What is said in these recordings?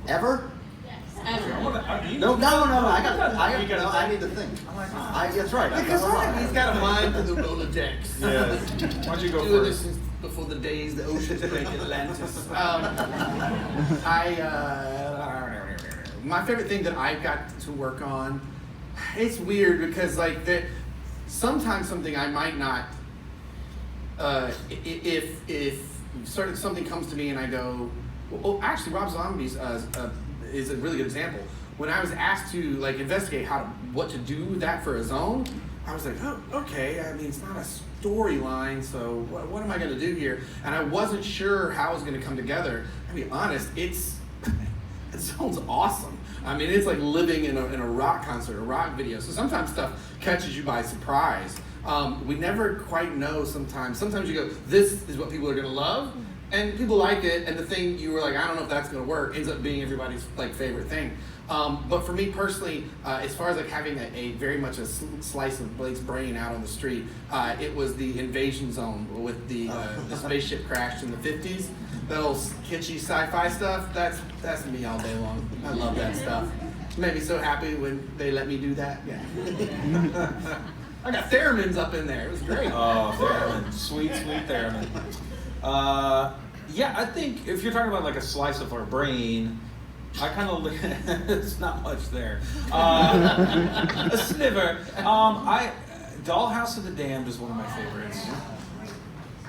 Ever? Ever. No. I need to think. That's right. Because he's got a mind for the Rolodex. Yeah. Why don't you go Doing first? this since before the days the oceans break Atlantis. My favorite thing that I got to work on, it's weird because like sometimes something I might not, if something comes to me and I go, well, actually Rob Zombie's is a really good example. When I was asked to like investigate what to do with that for a zone, I was like, oh, okay. I mean, it's not a storyline, so what am I going to do here? And I wasn't sure how it was going to come together. To be honest, it sounds awesome. I mean, it's like living in a rock concert, a rock video. So sometimes stuff catches you by surprise. We never quite know sometimes. Sometimes you go, this is what people are going to love. And people like it, and the thing you were like, I don't know if that's going to work, ends up being everybody's like favorite thing. But for me personally, as far as like having a very much a slice of Blake's brain out on the street, it was the invasion zone with the spaceship crash in the 50s. That old kitschy sci-fi stuff, that's me all day long. I love that stuff. It made me so happy when they let me do that. Yeah. I got theremins up in there. It was great. Oh, theremin. Sweet theremin. Yeah, I think if you're talking about like a slice of our brain, I kind of it's not much there. A sliver. Dollhouse of the Damned is one of my favorites,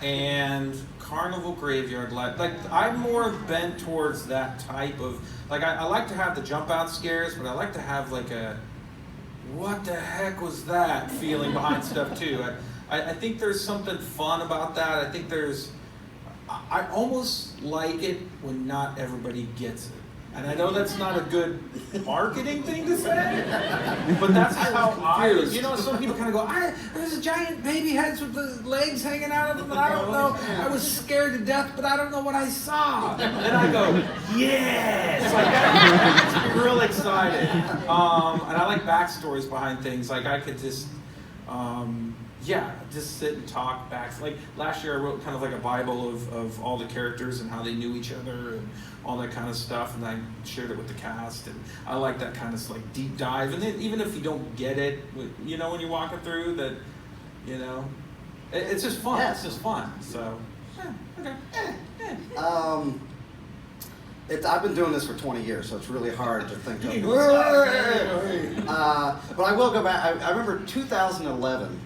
and Carnival Graveyard. Like I'm more bent towards that type of like I like to have the jump out scares, but I like to have like a what the heck was that feeling behind stuff too. I think there's something fun about that. I almost like it when not everybody gets it. And I know that's not a good marketing thing to say, but that's how some people kind of go, there's giant baby heads with the legs hanging out of them, and I don't know, I was scared to death, but I don't know what I saw. And I go, yes! Like that makes me real excited. And I like backstories behind things, like I could just, just sit and talk back. Like last year I wrote kind of like a Bible of all the characters and how they knew each other and all that kind of stuff, and I shared it with the cast, and I like that kind of like deep dive. And then even if you don't get it, when you're walking through that, it's just fun. Yeah. It's just fun. So, okay. I've been doing this for 20 years, so it's really hard to think of. But I will go back. I remember 2011.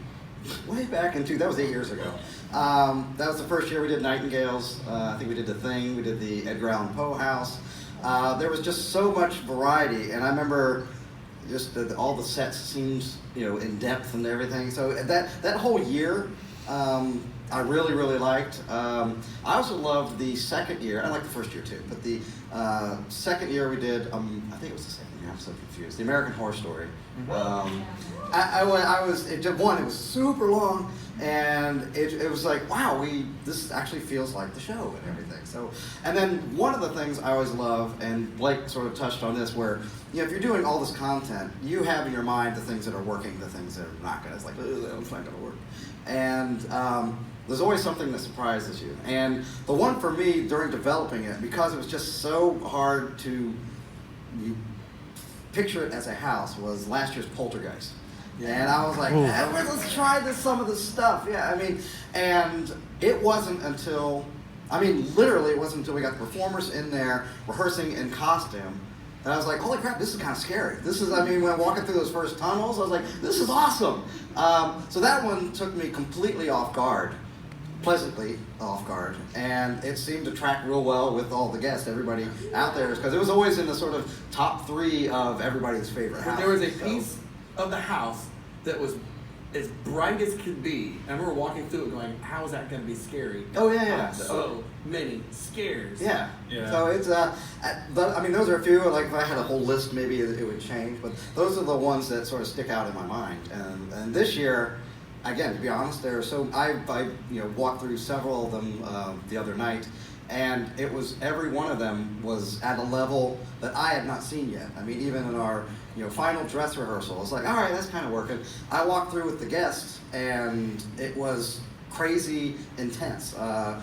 Way back that was 8 years ago. That was the first year we did Nightingales. I think we did The Thing, we did the Edgar Allan Poe house. There was just so much variety, and I remember just all the sets seemed, in depth and everything. So that whole year, I really, really liked. I also loved the second year. I liked the first year too, but the second year we did, I think it was the second year, I'm so confused, the American Horror Story. It was super long, and it was like, wow, this actually feels like the show and everything. So, and then one of the things I always love, and Blake sort of touched on this, where if you're doing all this content, you have in your mind the things that are working, the things that are not good. It's like, that's not going to work. And there's always something that surprises you. And the one for me during developing it, because it was just so hard to picture it as a house, was last year's Poltergeist. And I was like, let's try some of this stuff. Yeah, and it wasn't until, literally it wasn't until we got the performers in there rehearsing in costume that I was like, holy crap, this is kind of scary. This is, when I'm walking through those first tunnels, I was like, this is awesome. So that one took me completely off guard, pleasantly off guard, and it seemed to track real well with all the guests, everybody out there, because it was always in the sort of top 3 of everybody's favorite house. There was a piece of the house that was as bright as could be, and we were walking through it going, how is that going to be scary? Oh, yeah. So many scares. Yeah. So it's, those are a few, like if I had a whole list, maybe it would change, but those are the ones that sort of stick out in my mind. And this year, again, to be honest, I walked through several of them the other night, and it was, every one of them was at a level that I had not seen yet. Even in our final dress rehearsal, it's like, all right, that's kind of working. I walked through with the guests, and it was crazy intense. The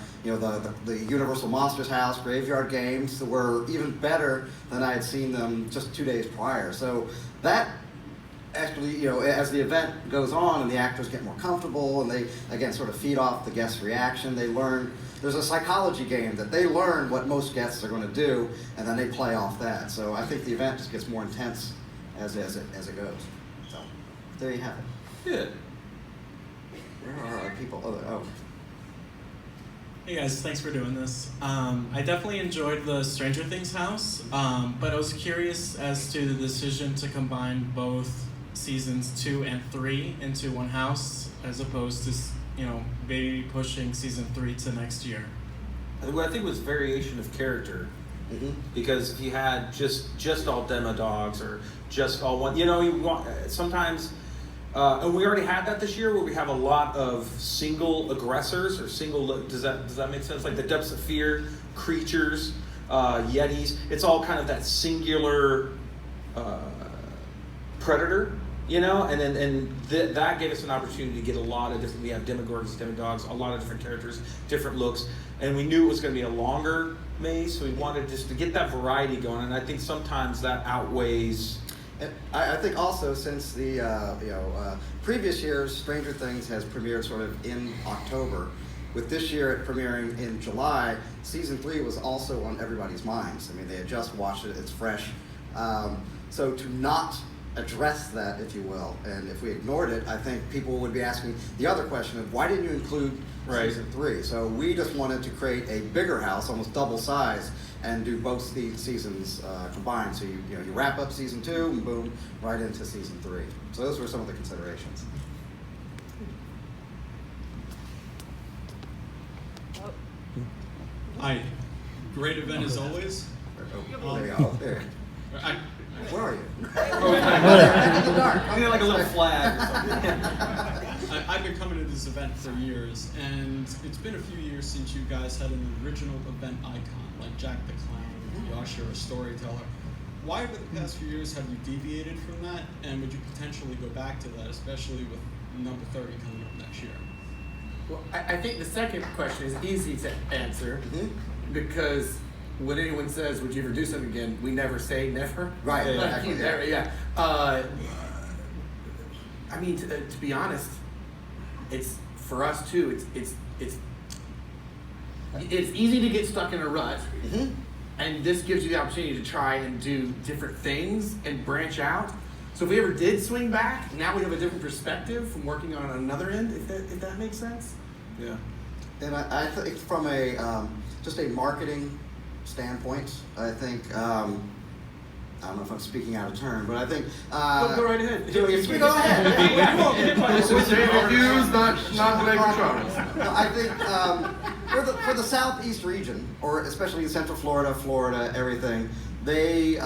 Universal Monsters House, Graveyard Games were even better than I had seen them just 2 days prior. So that actually, as the event goes on and the actors get more comfortable and they, again, sort of feed off the guest reaction, they learn, there's a psychology game that they learn what most guests are going to do, and then they play off that. So I think the event just gets more intense as it goes. So there you have it. Good. Where are people? Oh. Hey guys, thanks for doing this. I definitely enjoyed the Stranger Things house, but I was curious as to the decision to combine both seasons 2 and 3 into one house, as opposed to, maybe pushing season 3 to next year. I think it was variation of character. Mm-hmm. Because if you had just all demo dogs or just all one, you want sometimes, and we already had that this year where we have a lot of single aggressors or single. Does that make sense? Like the depths of fear, creatures, yetis. It's all kind of that singular predator, and that gave us an opportunity to get a lot of different. We have demogorgons, demodogs, a lot of different characters, different looks, and we knew it was going to be a longer maze, so we wanted just to get that variety going, and I think sometimes that outweighs. And I think also since the previous years, Stranger Things has premiered sort of in October. With this year it premiering in July, season 3 was also on everybody's minds. I mean, they had just watched it; it's fresh. So to not address that, if you will, and if we ignored it, I think people would be asking the other question of why didn't you include season 3? So we just wanted to create a bigger house, almost double size, and do both the seasons combined. So you wrap up season 2 and boom, right into season 3. So those were some of the considerations. Hi, great event as always. Oh, there you go. There. Where are you? In the dark. I need like a little flag or something. I've been coming to this event for years, and it's been a few years since you guys had an original event icon, like Jack the Clown, the usher, a storyteller. Why over the past few years have you deviated from that, and would you potentially go back to that, especially with number 30 coming up next year? Well, I think the second question is easy to answer because when anyone says, would you ever do something again, we never say never. Right, exactly. Yeah. I mean, to be honest, it's for us too. It's easy to get stuck in a rut, and this gives you the opportunity to try and do different things and branch out. So if we ever did swing back, now we have a different perspective from working on another end. If that makes sense. Yeah. And I think from a just a marketing standpoint, I think I don't know if I'm speaking out of turn, but I think Go right ahead. Go ahead. Reviews, not Blake Charles. No, I think for the southeast region, or especially in Central Florida, everything, they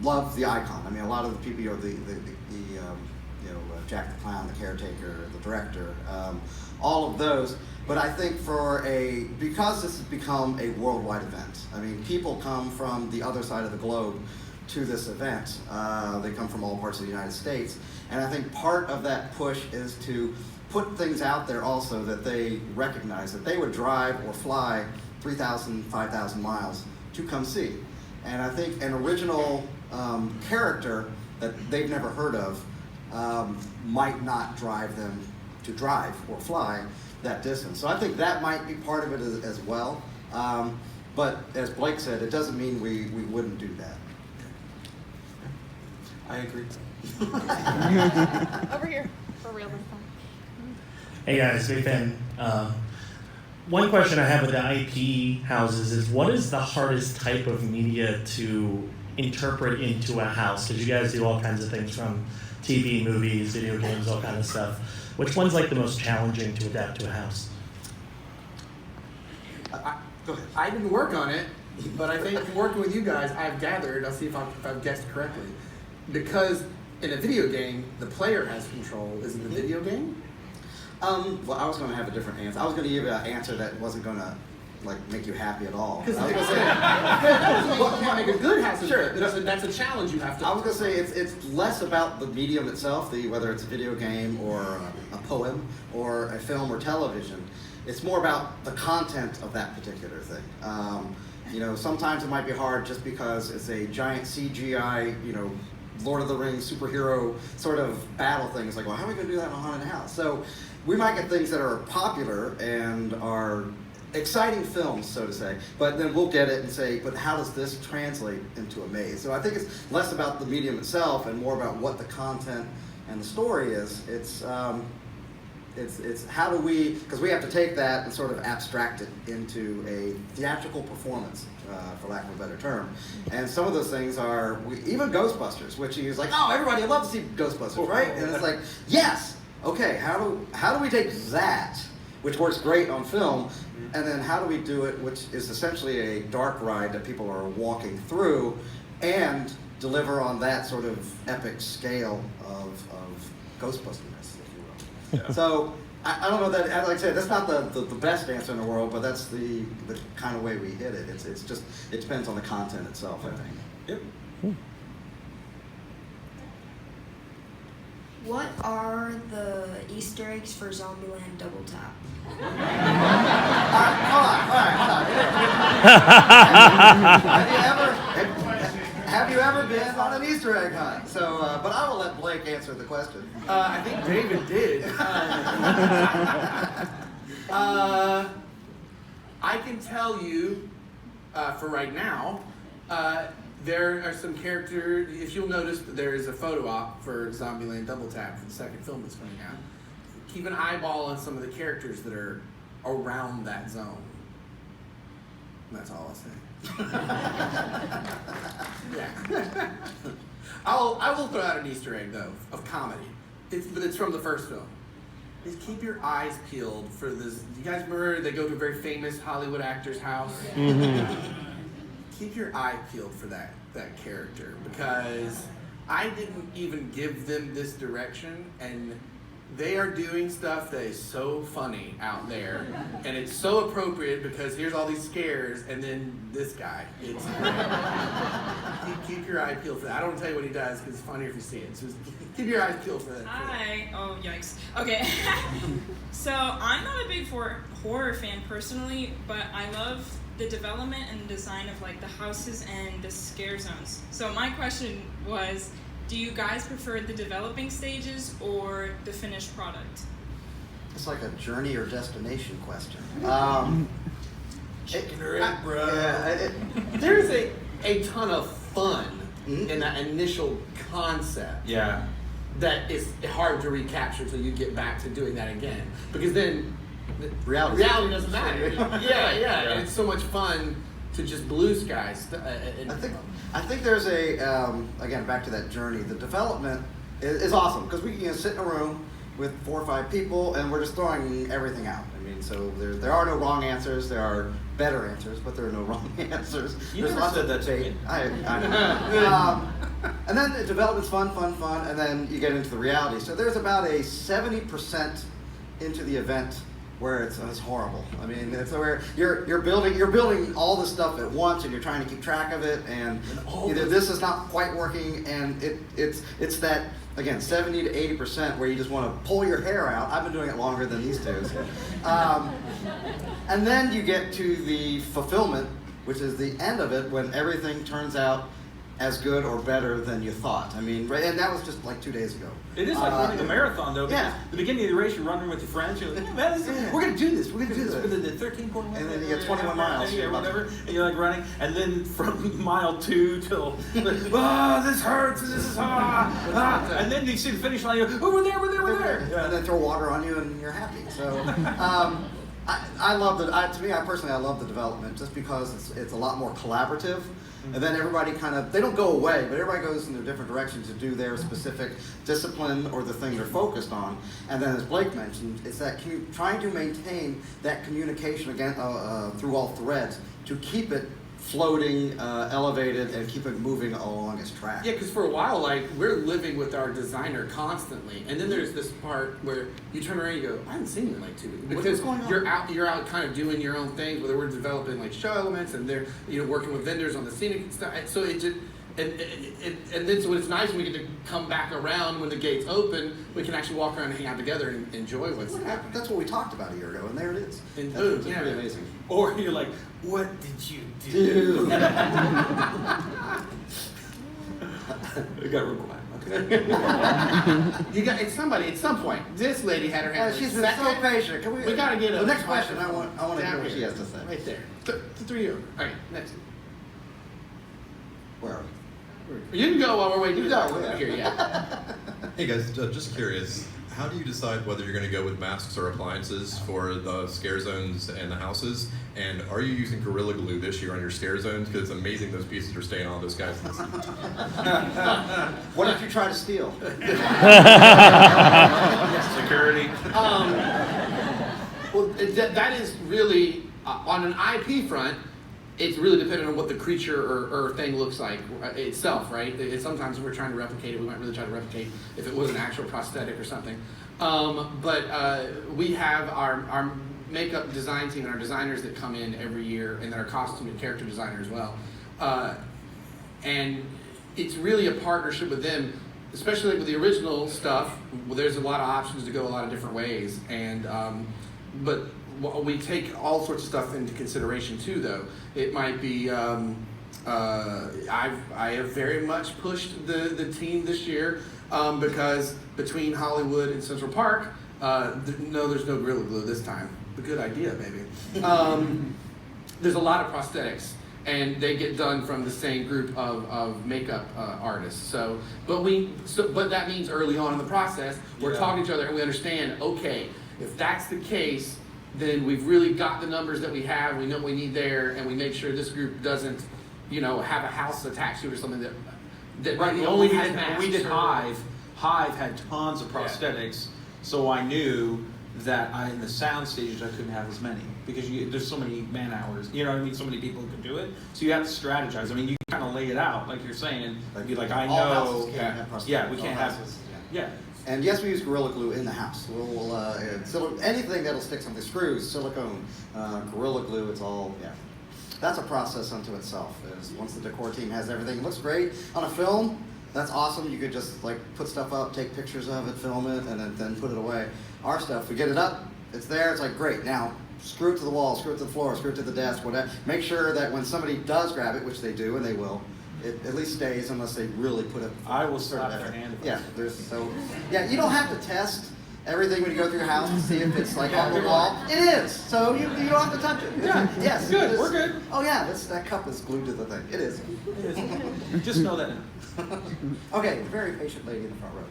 love the icon. I mean, a lot of the people, Jack the Clown, the caretaker, the director, all of those. But I think because this has become a worldwide event, I mean, people come from the other side of the globe to this event. They come from all parts of the United States. And I think part of that push is to put things out there also that they recognize that they would drive or fly 3,000, 5,000 miles to come see. And I think an original character that they've never heard of might not drive them to drive or fly that distance. So I think that might be part of it as well. But as Blake said, it doesn't mean we wouldn't do that. I agree. Over here, for real this time. Hey guys, big fan. One question I have with the IP houses is, what is the hardest type of media to interpret into a house? Because you guys do all kinds of things from TV, movies, video games, all kind of stuff. Which one's like the most challenging to adapt to a house? Go ahead. I didn't work on it, but I think from working with you guys, I've gathered, I'll see if I've guessed correctly, because in a video game, the player has control. Is it the video game? Well, I was going to have a different answer. I was going to give an answer that wasn't going to like make you happy at all. Because I was gonna say, what can't make a good house? Sure. That's a challenge you have to. I was gonna say it's less about the medium itself, whether it's a video game or a poem or a film or television. It's more about the content of that particular thing. Sometimes it might be hard just because it's a giant CGI, Lord of the Rings superhero sort of battle thing. It's like, well, how are we gonna do that in a haunted house? So we might get things that are popular and are exciting films, so to say, but then we'll get it and say, but how does this translate into a maze? So I think it's less about the medium itself and more about what the content and the story is. It's how do we, because we have to take that and sort of abstract it into a theatrical performance, for lack of a better term. And some of those things are, even Ghostbusters, which is like, oh, everybody, I'd love to see Ghostbusters, right? And it's like, yes, okay, how do we take that, which works great on film, and then how do we do it, which is essentially a dark ride that people are walking through, and deliver on that sort of epic scale of Ghostbusterness, if you will. Yeah. So I don't know that, like I said, that's not the best answer in the world, but that's the kind of way we hit it. It's just, it depends on the content itself, I think. Yep. What are the Easter eggs for Zombieland Double Tap? Hold on. Have you ever been on an Easter egg hunt? So, but I will let Blake answer the question. I think David did. I can tell you, for right now, there are some characters. If you'll notice, there is a photo op for Zombieland Double Tap for the second film that's coming out. Keep an eyeball on some of the characters that are around that zone. And that's all I'll say. Yeah. I will throw out an Easter egg though of comedy. But it's from the first film. Is keep your eyes peeled for this. You guys remember they go to a very famous Hollywood actor's house? Mm-hmm. Keep your eye peeled for that character, because I didn't even give them this direction, and they are doing stuff that is so funny out there, and it's so appropriate because here's all these scares, and then this guy. It's keep your eye peeled for that. I don't want to tell you what he does because it's funnier if you see it. So just keep your eyes peeled for that. Oh, yikes. Okay. So I'm not a big horror fan personally, but I love the development and design of like the houses and the scare zones. So my question was, do you guys prefer the developing stages or the finished product? It's like a journey or destination question. Chicken or egg, bro. Yeah, there's a ton of fun in that initial concept. Yeah. That is hard to recapture until you get back to doing that again. Because then reality doesn't matter. Yeah. And it's so much fun to just blue skies. I think there's again, back to that journey, the development is awesome, because we can sit in a room with 4 or 5 people and we're just throwing everything out. I mean, so there are no wrong answers, there are better answers, but there are no wrong answers. You There's never lots said of that to debate. me. I know. And then the development's fun, and then you get into the reality. So there's about a 70% into the event where it's horrible. I mean, it's where you're building all this stuff at once, and you're trying to keep track of it, and either this is not quite working, and it's that, again, 70 to 80% where you just want to pull your hair out. I've been doing it longer than these two. And then you get to the fulfillment, which is the end of it, when everything turns out as good or better than you thought. I mean, right, and that was just like 2 days ago. It is like running a marathon, though. Because yeah. The beginning of the race, you're running with your friends. You're like, man, we're gonna do this. We're gonna do this. With the 13.1. And then you get 21 miles. Yeah, whatever. And you're like running, and then from mile 2 till, this hurts, and this is and then you see the finish line. You go, we're there. Yeah. And then throw water on you, and you're happy. So. I love to me, I personally, I love the development just because it's a lot more collaborative. And then everybody they don't go away, but everybody goes in their different directions to do their specific discipline or the thing they're focused on. And then, as Blake mentioned, it's that trying to maintain that communication again through all threads to keep it floating, elevated, and keep it moving along its track. Yeah, because for a while, like, we're living with our designer constantly, and then there's this part where you turn around and you go, I haven't seen you in like 2 weeks. Because going on? you're out kind of doing your own things, whether we're developing like show elements, and they're working with vendors on the scenic stuff. So it just and then so when it's nice when we get to come back around when the gates open, we can actually walk around and hang out together and enjoy what's happening. That's what we talked about a year ago, and there it is. And That's boom, pretty amazing. Or you're like, what did you do? Dude. It got real quiet. Okay. It's somebody at some point. This lady had her hand. She's been so patient. Can We gotta get the a next question. I want to hear down what she here. has to say. Right there. The 3 of you. All right, next. Where are we? You can go while we're waiting. You go. Here, yeah. Hey guys, just curious, how do you decide whether you're going to go with masks or appliances for the scare zones and the houses? And are you using Gorilla Glue this year on your scare zones? Because it's amazing those pieces are staying on those guys. What if you try to steal? Security. Well, that is really, on an IP front, it's really dependent on what the creature or thing looks like itself, right? Sometimes we're trying to replicate it, we might really try to replicate if it was an actual prosthetic or something. But we have our makeup design team and our designers that come in every year, and then our costume and character designer as well. And it's really a partnership with them, especially with the original stuff. Well, there's a lot of options to go a lot of different ways, and but we take all sorts of stuff into consideration too, though. It might be, I have very much pushed the team this year because between Hollywood and Central Park, no, there's no Gorilla Glue this time. A good idea, maybe. There's a lot of prosthetics, and they get done from the same group of makeup artists. But that means early on in the process, we're talking to each other and we understand, okay, if that's the case, then we've really got the numbers that we have, we know what we need there, and we make sure this group doesn't, have a house attached to it or something that Right, only when has we masks. did Hive had tons of prosthetics, so I knew that in the sound stages I couldn't have as many because there's so many man hours. You know what I mean? So many people who can do it. So you have to strategize. I mean, you kind of lay it out like you're saying. Be like, I All know. houses can't have prosthetics. Yeah, we All can't have. houses, Yeah. And yes, we use Gorilla Glue in the house. Anything that'll stick something, screws, silicone, Gorilla Glue, it's all, That's a process unto itself. Once the decor team has everything, it looks great. On a film, that's awesome. You could just put stuff up, take pictures of it, film it, and then put it away. Our stuff, we get it up, it's there, it's like, great. Now, screw it to the wall, screw it to the floor, screw it to the desk, whatever. Make sure that when somebody does grab it, which they do, and they will, it at least stays unless they really put it. I will slap their hand. You don't have to test everything when you go through your house to see if it's on the wall. It is, so you don't have to touch it. Yeah, yes, good. We're good. Oh yeah, that cup is glued to the thing. It is. Just know that now. Okay, very patient lady in the front row.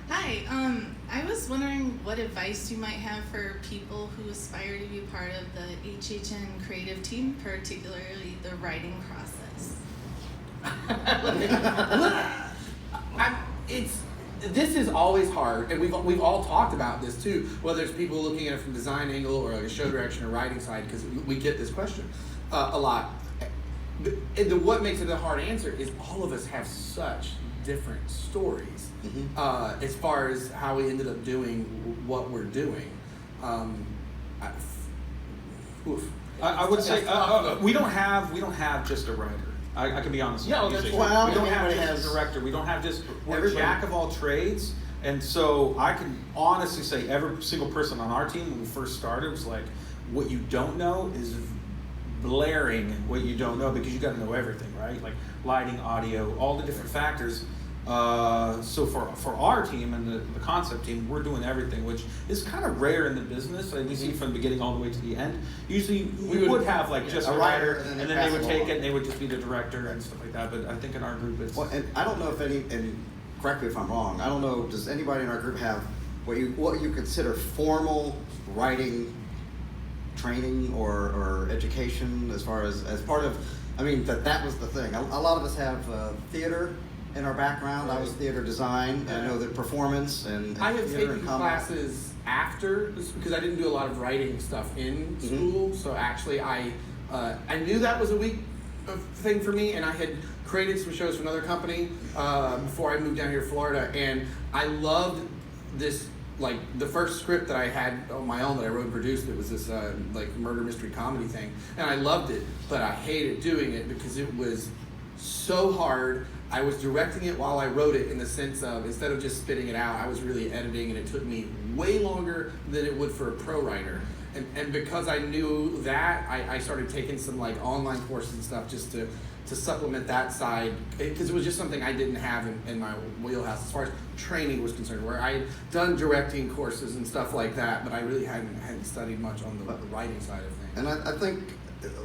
Hi, I was wondering what advice you might have for people who aspire to be part of the HHN creative team, particularly the writing process. This is always hard, and we've all talked about this too. Whether it's people looking at it from design angle or a show direction or writing side, because we get this question a lot. And what makes it a hard answer is all of us have such different stories as far as how we ended up doing what we're doing. I would say we don't have just a writer. I can be honest. Yeah, with you. well, we don't have everybody just has- a director. We don't have just we're Everybody. jack of all trades. And so I can honestly say every single person on our team when we first started was like, what you don't know is blaring what you don't know because you got to know everything, right? Like lighting, audio, all the different factors. So for our team and the concept team, we're doing everything, which is kind of rare in the business. We see from the beginning all the way to the end. Usually we would have just a writer, and then they would take it and they would just be the director and stuff like that. But I think in our group it's... Well, and I don't know if and correct me if I'm wrong, I don't know, does anybody in our group have what you consider formal writing training or education as far as part of, that was the thing. A lot of us have theater in our background. I was theater design. I know that performance and I have theater taken and combat. classes after this because I didn't do a lot of writing stuff in school. So actually, I knew that was a weak thing for me, and I had created some shows for another company before I moved down here to Florida, and I loved this. Like the first script that I had on my own that I wrote and produced, it was this like murder mystery comedy thing, and I loved it, but I hated doing it because it was so hard. I was directing it while I wrote it in the sense of instead of just spitting it out, I was really editing, and it took me way longer than it would for a pro writer. And because I knew that, I started taking some like online courses and stuff just to supplement that side, because it was just something I didn't have in my wheelhouse as far as training was concerned, where I had done directing courses and stuff like that, but I really hadn't studied much on the writing side of things. And I think,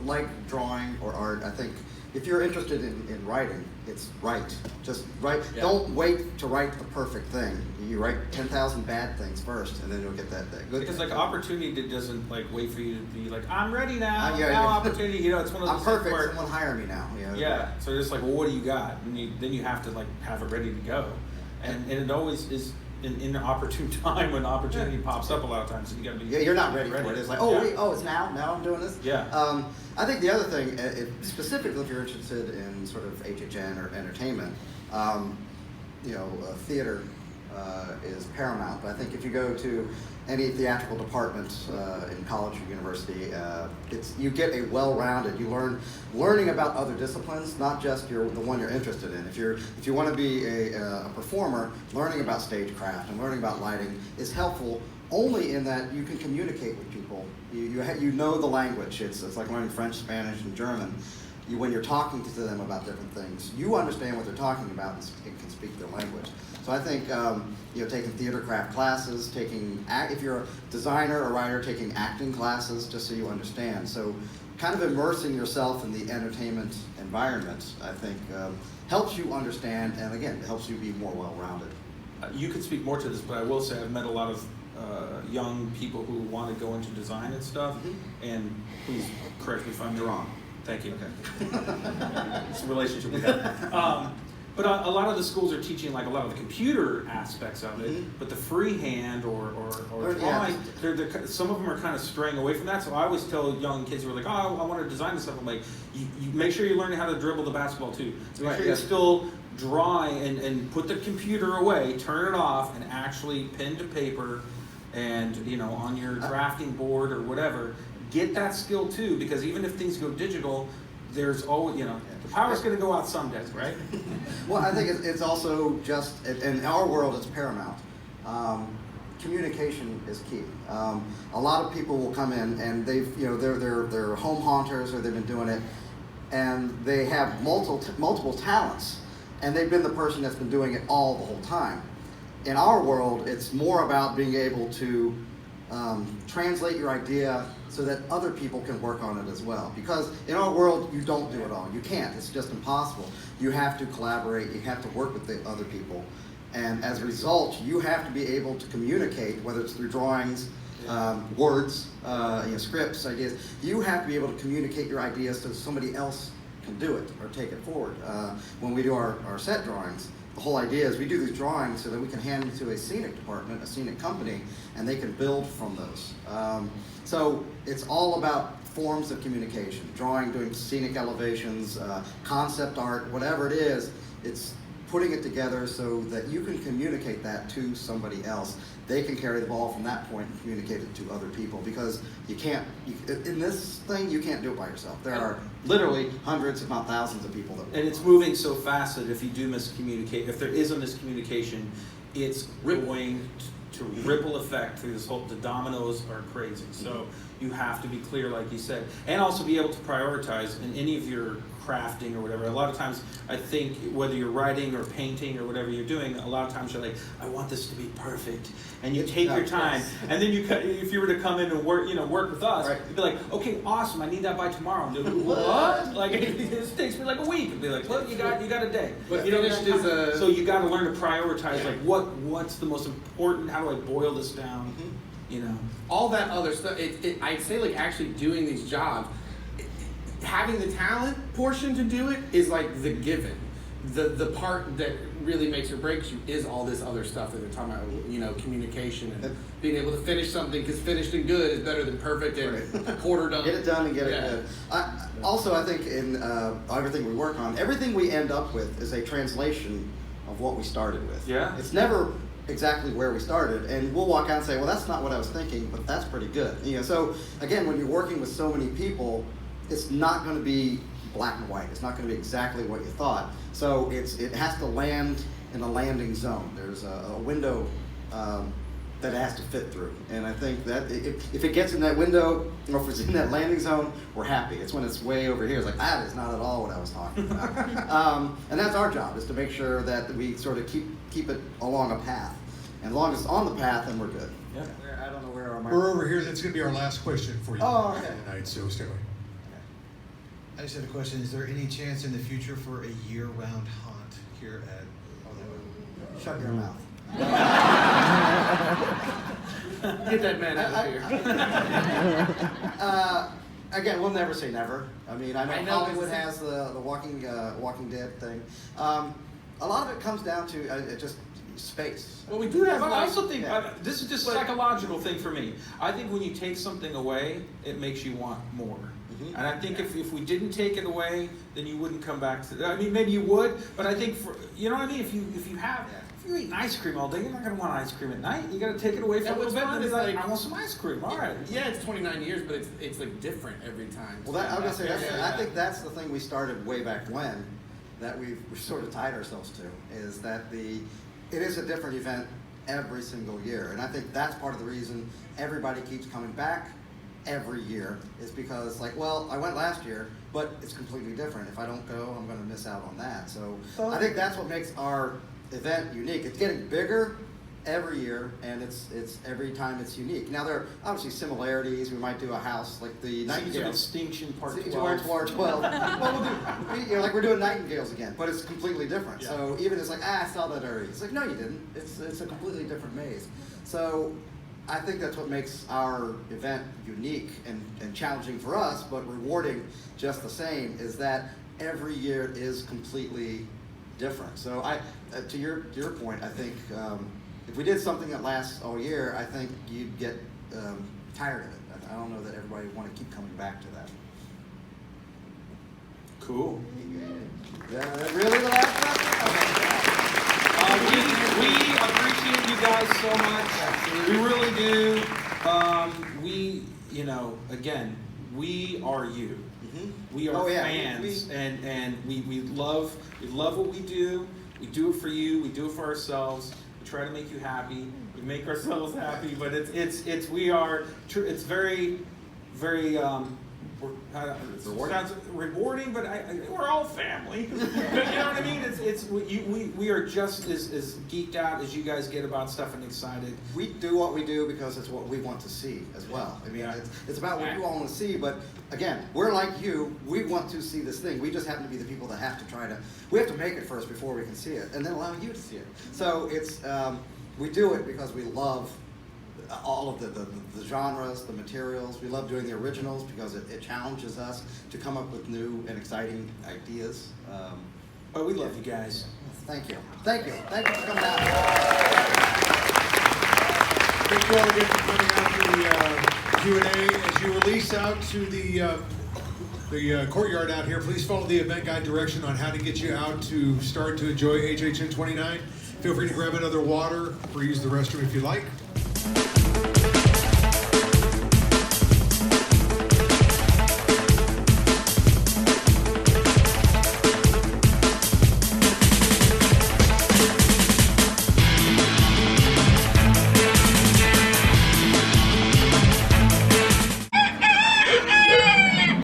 like drawing or art, I think if you're interested in writing, it's write. Just write. Yeah. Don't wait to write the perfect thing. You write 10,000 bad things first, and then you'll get that good. Because like opportunity doesn't like wait for you to be like, I'm ready now. Yeah, now yeah. opportunity. You know, it's one of those I'm things perfect. where Someone hire me now. yeah. So it's like, well, what do you got? And then you have to like have it ready to go, and it always is in an opportune time when opportunity pops up a lot of times. So you got to be You're not ready for it. It's like, oh Yeah. wait, oh it's now I'm doing this. Yeah. I think the other thing, specifically if you're interested in sort of HHN or entertainment, theater is paramount. But I think if you go to any theatrical department in college or university, you get a well-rounded. You learning about other disciplines, not just the one you're interested in. If you want to be a performer, learning about stagecraft and learning about lighting is helpful only in that you can communicate with people. You know the language. It's like learning French, Spanish, and German. When you're talking to them about different things, you understand what they're talking about and can speak their language. So I think taking theater craft classes, if you're a designer or writer, taking acting classes just so you understand. So kind of immersing yourself in the entertainment environment, I think, helps you understand, and again, it helps you be more well-rounded. You could speak more to this, but I will say I've met a lot of young people who want to go into design and stuff, and please correct me if I'm wrong. Thank you. Okay. It's a relationship we have. But a lot of the schools are teaching like a lot of the computer aspects of it, but the freehand or drawing, some of them are kind of straying away from that. So I always tell young kids who are like, oh, I want to design this stuff. I'm like, you make sure you learn how to dribble the basketball too. So make sure you still draw and put the computer away, turn it off, and actually pen to paper and on your drafting board or whatever, get that skill too, because even if things go digital, there's always, the power's going to go out someday, right? Well, I think it's also just, in our world, it's paramount. Communication is key. A lot of people will come in and they're home haunters or they've been doing it, and they have multiple talents, and they've been the person that's been doing it all the whole time. In our world, it's more about being able to translate your idea so that other people can work on it as well. Because in our world, you don't do it all. You can't. It's just impossible. You have to collaborate. You have to work with the other people. And as a result, you have to be able to communicate, whether it's through drawings, words, scripts, ideas. You have to be able to communicate your ideas so somebody else can do it or take it forward. When we do our set drawings, the whole idea is we do these drawings so that we can hand them to a scenic department, a scenic company, and they can build from those. So it's all about forms of communication, drawing, doing scenic elevations, concept art, whatever it is, it's putting it together so that you can communicate that to somebody else. They can carry the ball from that point and communicate it to other people, because in this thing, you can't do it by yourself. There are literally hundreds, if not thousands of people that work. And it's moving so fast that if you do miscommunicate, if there is a miscommunication, it's going to ripple effect through this whole, the dominoes are crazy. So you have to be clear, like you said, and also be able to prioritize in any of your crafting or whatever. A lot of times, I think whether you're writing or painting or whatever you're doing, a lot of times you're like, I want this to be perfect, and you take your time. And then if you were to come in and work with us, you'd be like, okay, awesome, I need that by tomorrow. And like, what? Like it takes me like a week. And be like, look, you got a day. But so you got to learn to prioritize. Like what's the most important? How do I boil this down? All that other stuff. I'd say like actually doing these jobs. Having the talent portion to do it is like the given. the part that really makes or breaks you is all this other stuff that they're talking about, you know, communication and being able to finish something, because finished and good is better than perfect and a quarter done. Get it done and get it good. Also, I think in everything we work on, everything we end up with is a translation of what we started with. Yeah. It's never exactly where we started, and we'll walk out and say, well, that's not what I was thinking, but that's pretty good. You know, so again, when you're working with so many people, it's not going to be black and white. It's not going to be exactly what you thought. So it has to land in a landing zone. There's a window that it has to fit through. And I think that if it gets in that window, or if it's in that landing zone, we're happy. It's when it's way over here. It's like, that is not at all what I was talking about. And that's our job, is to make sure that we sort of keep it along a path. And as long as it's on the path, then we're good. Yeah. I don't know where our We're over here. That's going to be our last question for you tonight, so stay away. I just had a question. Is there any chance in the future for a year-round haunt here at... Shut your mouth. Get that man out of here. Again, we'll never say never. I mean, I know Hollywood this has the Walking Dead thing. A lot of it comes down to just space. Well, we do have. But I also think Yeah. this is just a psychological thing for me. I think when you take something away, it makes you want more. Mhm. And I think if we didn't take it away, then you wouldn't come back to. I mean, maybe you would, but I think you know what I mean. If you eat ice cream all day, you're not gonna want ice cream at night. You got to take it away for a little bit, and be like, I want some ice cream. All right. Yeah, it's 29 years, but it's like different every time. Well, I was gonna say, Yeah. I think that's the thing we started way back when, that we've sort of tied ourselves to, is that it is a different event every single year. And I think that's part of the reason everybody keeps coming back every year, is because, like, well, I went last year, but it's completely different. If I don't go, I'm going to miss out on that. So I think that's what makes our event unique. It's getting bigger every year, and it's every time it's unique. Now, there are obviously similarities. We might do a house like the Seeds of Nightingale. Extinction Part 12. Part 12. Well, like we're doing Nightingales again, but it's completely different. Yeah. So even it's like, I saw that already. It's like, no, you didn't. It's a completely different maze. So I think that's what makes our event unique and challenging for us, but rewarding just the same, is that every year is completely different. So to your point, I think if we did something that lasts all year, I think you'd get tired of it. I don't know that everybody would want to keep coming back to that. Cool. Really the last We appreciate you guys so much. We really do. Again, we are you. Mm-hmm. We are fans, and we love what we do. We do it for you. We do it for ourselves. We try to make you happy. We make ourselves happy, but it's very, very. Rewarding, but we're all family. You know what I mean? We are just as geeked out as you guys get about stuff and excited. We do what we do because it's what we want to see as well. I mean, it's about what you all want to see, but again, we're like you. We want to see this thing. We just happen to be the people that have to we have to make it first before we can see it, and then allow you to see it. So it's, we do it because we love all of the genres, the materials. We love doing the originals because it challenges us to come up with new and exciting ideas. But we love you guys. Thank you. Thank you. Thank you for coming out. Thank you all again for coming out to the Q&A. As you release out to the courtyard out here, please follow the event guide direction on how to get you out to start to enjoy HHN 29. Feel free to grab another water or use the restroom if you like.